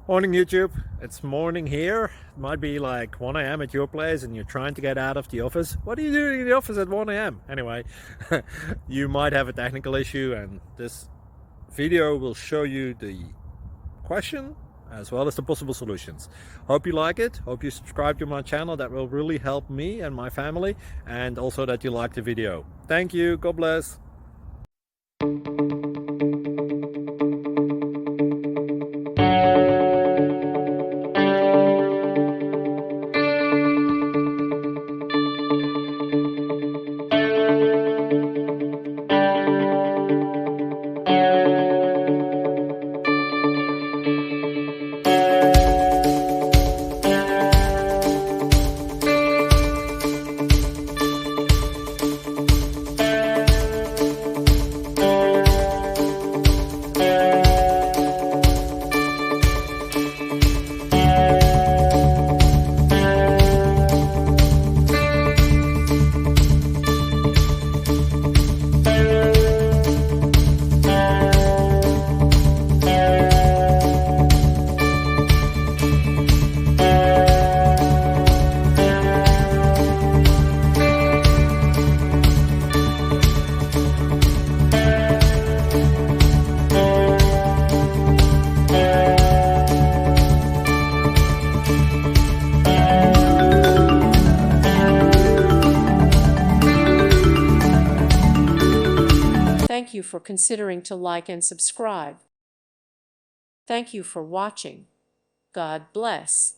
Morning YouTube, it's morning here. It might be like 1 a.m. at your place and you're trying to get out of the office. What are you doing in the office at 1 a.m.? Anyway, you might have a technical issue and this video will show you the question as well as the possible solutions. Hope you like it, hope you subscribe to my channel. That will really help me and my family, and also that you like the video. Thank you, God bless. Thank you for considering to like and subscribe. Thank you for watching. God bless.